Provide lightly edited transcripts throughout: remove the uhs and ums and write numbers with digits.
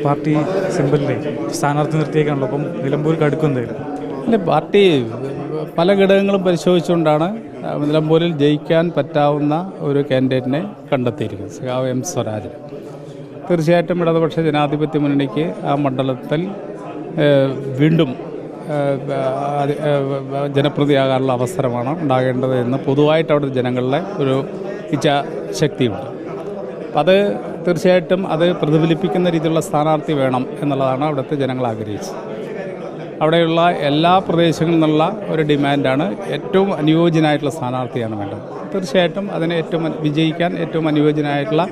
Party സിമ്പിളിലെ സ്ഥാനാർത്ഥി നിർത്തിയേക്കാണല്ലോ. അപ്പം നിലമ്പൂർക്ക് അടുക്കും എന്തായാലും അല്ലെ, പാർട്ടി പല ഘടകങ്ങളും പരിശോധിച്ചുകൊണ്ടാണ് നിലമ്പൂരിൽ ജയിക്കാൻ പറ്റാവുന്ന ഒരു കാൻഡിഡേറ്റിനെ കണ്ടെത്തിയിരിക്കുന്നത്. സഖാവ് എം സ്വരാജ്. തീർച്ചയായിട്ടും ഇടതുപക്ഷ ജനാധിപത്യ മുന്നണിക്ക് ആ മണ്ഡലത്തിൽ വീണ്ടും ജനപ്രതിയാകാനുള്ള അവസരമാണ് ഉണ്ടാകേണ്ടത് എന്ന് പൊതുവായിട്ട് അവിടെ ജനങ്ങളുടെ ഒരു ഇച്ഛാശക്തിയുണ്ട്. അപ്പം അത് തീർച്ചയായിട്ടും അത് പ്രതിഫലിപ്പിക്കുന്ന രീതിയിലുള്ള സ്ഥാനാർത്ഥി വേണം എന്നുള്ളതാണ് അവിടുത്തെ ജനങ്ങൾ ആഗ്രഹിച്ചത്. അവിടെയുള്ള എല്ലാ പ്രദേശങ്ങളിൽ നിന്നുള്ള ഒരു ഡിമാൻഡാണ് ഏറ്റവും അനുയോജ്യനായിട്ടുള്ള സ്ഥാനാർത്ഥിയാണ് വേണ്ടത്. തീർച്ചയായിട്ടും അതിന് വിജയിക്കാൻ ഏറ്റവും അനുയോജ്യനായിട്ടുള്ള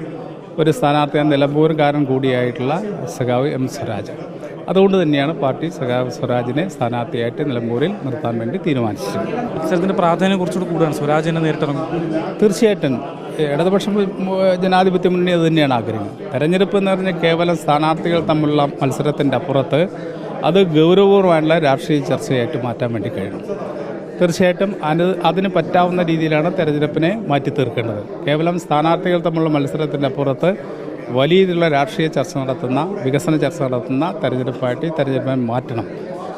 ഒരു സ്ഥാനാർത്ഥിയാണ് നിലമ്പൂർകാരൻ കൂടിയായിട്ടുള്ള സഖാവ് എം സ്വരാജ്. അതുകൊണ്ട് തന്നെയാണ് പാർട്ടി സഖാവ് സ്വരാജിനെ സ്ഥാനാർത്ഥിയായിട്ട് നിലമ്പൂരിൽ നിർത്താൻ വേണ്ടി തീരുമാനിച്ചത്. മത്സരത്തിൻ്റെ പ്രാധാന്യം കുറച്ചുകൂടി കൂടുതലാണ് സ്വരാജിനെ നേരിട്ടിറങ്ങും. തീർച്ചയായിട്ടും ഇടതുപക്ഷ ജനാധിപത്യ മുന്നണി അത് തന്നെയാണ് ആഗ്രഹിക്കുന്നത്. തെരഞ്ഞെടുപ്പ് എന്ന് പറഞ്ഞാൽ കേവലം സ്ഥാനാർത്ഥികൾ തമ്മിലുള്ള മത്സരത്തിൻ്റെ അപ്പുറത്ത് അത് ഗൗരവപൂർവ്വമായുള്ള രാഷ്ട്രീയ ചർച്ചയായിട്ട് മാറ്റാൻ വേണ്ടി കഴിയണം. തീർച്ചയായിട്ടും അതിന് പറ്റാവുന്ന രീതിയിലാണ് തെരഞ്ഞെടുപ്പിനെ മാറ്റി തീർക്കേണ്ടത്. കേവലം സ്ഥാനാർത്ഥികൾ തമ്മിലുള്ള മത്സരത്തിൻ്റെ അപ്പുറത്ത് വലിയ രീതിയിലുള്ള രാഷ്ട്രീയ ചർച്ച നടത്തുന്ന, വികസന ചർച്ച നടത്തുന്ന തെരഞ്ഞെടുപ്പായിട്ട് തെരഞ്ഞെടുപ്പിനെ മാറ്റണം.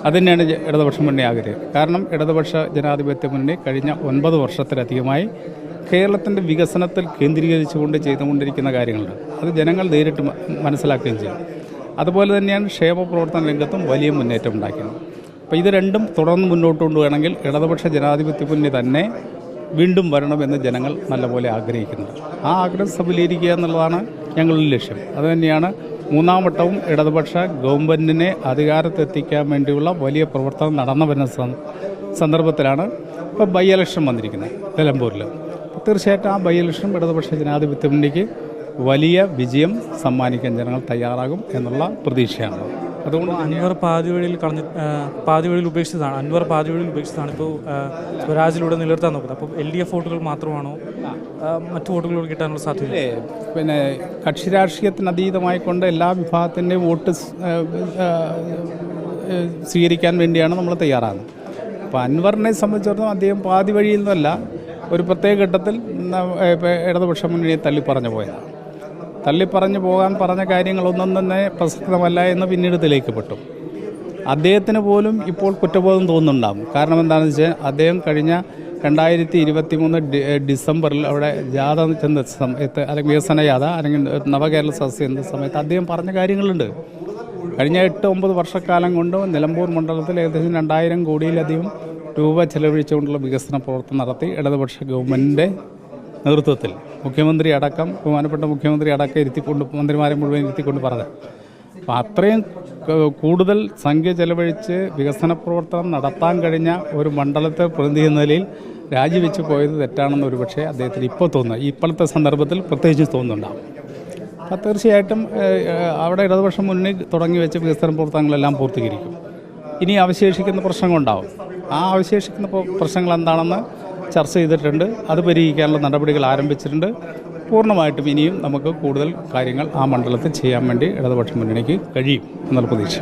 അതുതന്നെയാണ് ഇടതുപക്ഷ മുന്നണി ആഗ്രഹം. കാരണം ഇടതുപക്ഷ ജനാധിപത്യ മുന്നണി കഴിഞ്ഞ 9 വർഷത്തിലധികമായി കേരളത്തിൻ്റെ വികസനത്തിൽ കേന്ദ്രീകരിച്ചുകൊണ്ട് ചെയ്തുകൊണ്ടിരിക്കുന്ന കാര്യങ്ങളുണ്ട്. അത് ജനങ്ങൾ നേരിട്ട് മനസ്സിലാക്കുകയും ചെയ്യും. അതുപോലെ തന്നെയാണ് ക്ഷേമ പ്രവർത്തന രംഗത്തും വലിയ മുന്നേറ്റം ഉണ്ടാക്കിയത്. അപ്പോൾ ഇത് രണ്ടും തുടർന്ന് മുന്നോട്ട് കൊണ്ടുപോകണമെങ്കിൽ ഇടതുപക്ഷ ജനാധിപത്യ മുന്നണി തന്നെ വീണ്ടും വരണമെന്ന് ജനങ്ങൾ നല്ലപോലെ ആഗ്രഹിക്കുന്നുണ്ട്. ആ ആഗ്രഹം സഫലീകരിക്കുക എന്നുള്ളതാണ് ഞങ്ങളുടെ ലക്ഷ്യം. അതുതന്നെയാണ് 3ാം വട്ടവും ഇടതുപക്ഷ ഗവൺമെൻറ്റിനെ അധികാരത്തെത്തിക്കാൻ വേണ്ടിയുള്ള വലിയ പ്രവർത്തനം നടന്നു വരുന്ന സന്ദർഭത്തിലാണ് ഇപ്പോൾ ബൈ ഇലക്ഷൻ വന്നിരിക്കുന്നത് നിലമ്പൂരിൽ. തീർച്ചയായിട്ടും ആ ബൈ ഇലക്ഷൻ ഇടതുപക്ഷ ജനാധിപത്യ മുന്നണിക്ക് വലിയ വിജയം സമ്മാനിക്കാൻ ജനങ്ങൾ തയ്യാറാകും എന്നുള്ള പ്രതീക്ഷയാണ്. അതുകൊണ്ട് അൻവർ പാതി വഴിയിൽ ഉപേക്ഷിച്ചതാണ്. ഇപ്പോൾ സ്വരാജിലൂടെ നിലനിർത്താൻ നോക്കുന്നത്. അപ്പോൾ LDF വോട്ടുകൾ മാത്രമാണോ മറ്റു വോട്ടുകൾ കിട്ടാനുള്ള സാധ്യത? പിന്നെ കക്ഷി രാഷ്ട്രീയത്തിന് അതീതമായിക്കൊണ്ട് എല്ലാ വിഭാഗത്തിൻ്റെയും വോട്ട് സ്വീകരിക്കാൻ വേണ്ടിയാണ് നമ്മൾ തയ്യാറാകുന്നത്. അപ്പോൾ അൻവറിനെ സംബന്ധിച്ചിടത്തോളം അദ്ദേഹം പാതി വഴിയിൽ നിന്നല്ല, ഒരു പ്രത്യേക ഘട്ടത്തിൽ ഇടതുപക്ഷ മുന്നണിയെ തള്ളിപ്പറഞ്ഞു പോകാൻ പറഞ്ഞ കാര്യങ്ങളൊന്നും തന്നെ പ്രസക്തമല്ല എന്ന് പിന്നീട് തെളിയിക്കപ്പെട്ടു. അദ്ദേഹത്തിന് പോലും ഇപ്പോൾ കുറ്റബോധം തോന്നുന്നുണ്ടാകും. കാരണം എന്താണെന്ന് വെച്ചാൽ അദ്ദേഹം കഴിഞ്ഞ 2023 ഡിസംബറിൽ അവിടെ ജാഥ ചെന്ന സമയത്ത്, അല്ലെങ്കിൽ വികസന ജാഥ അല്ലെങ്കിൽ നവകേരള സദസ്സ് എന്ന സമയത്ത് അദ്ദേഹം പറഞ്ഞ കാര്യങ്ങളുണ്ട്. കഴിഞ്ഞ 8-9 വർഷക്കാലം കൊണ്ട് നിലമ്പൂർ മണ്ഡലത്തിൽ ഏകദേശം 2000 കോടിയിലധികം രൂപ ചെലവഴിച്ചുകൊണ്ടുള്ള വികസന പ്രവർത്തനം നടത്തി ഇടതുപക്ഷ ഗവൺമെൻറ്റിൻ്റെ നേതൃത്വത്തിൽ ബഹുമാനപ്പെട്ട മുഖ്യമന്ത്രി അടക്കം മന്ത്രിമാരെ മുഴുവൻ ഇരുത്തിക്കൊണ്ട് പറഞ്ഞു. അപ്പോൾ അത്രയും കൂടുതൽ സംഖ്യ ചെലവഴിച്ച് വികസന പ്രവർത്തനം നടത്താൻ കഴിഞ്ഞ ഒരു മണ്ഡലത്തെ പ്രതിനിധി എന്ന നിലയിൽ രാജിവെച്ച് പോയത് തെറ്റാണെന്ന് ഒരുപക്ഷെ അദ്ദേഹത്തിന് ഇപ്പോൾ തോന്നുക, ഇപ്പോഴത്തെ സന്ദർഭത്തിൽ പ്രത്യേകിച്ച് തോന്നുന്നുണ്ടാകും. അപ്പോൾ തീർച്ചയായിട്ടും അവിടെ ഇടതുപക്ഷ മുന്നണി തുടങ്ങി വെച്ച വികസന പ്രവർത്തനങ്ങളെല്ലാം പൂർത്തീകരിക്കും. ഇനി അവശേഷിക്കുന്ന പ്രശ്നങ്ങളുണ്ടാവും. ആ അവശേഷിക്കുന്ന പ്രശ്നങ്ങൾ എന്താണെന്ന് ചർച്ച ചെയ്തിട്ടുണ്ട്. അത് പരിഹരിക്കാനുള്ള നടപടികൾ ആരംഭിച്ചിട്ടുണ്ട്. പൂർണ്ണമായിട്ടും ഇനിയും നമുക്ക് കൂടുതൽ കാര്യങ്ങൾ ആ മണ്ഡലത്തിൽ ചെയ്യാൻ വേണ്ടി ഇടതുപക്ഷ മുന്നണിക്ക് കഴിയും എന്നുള്ള പ്രതീക്ഷ.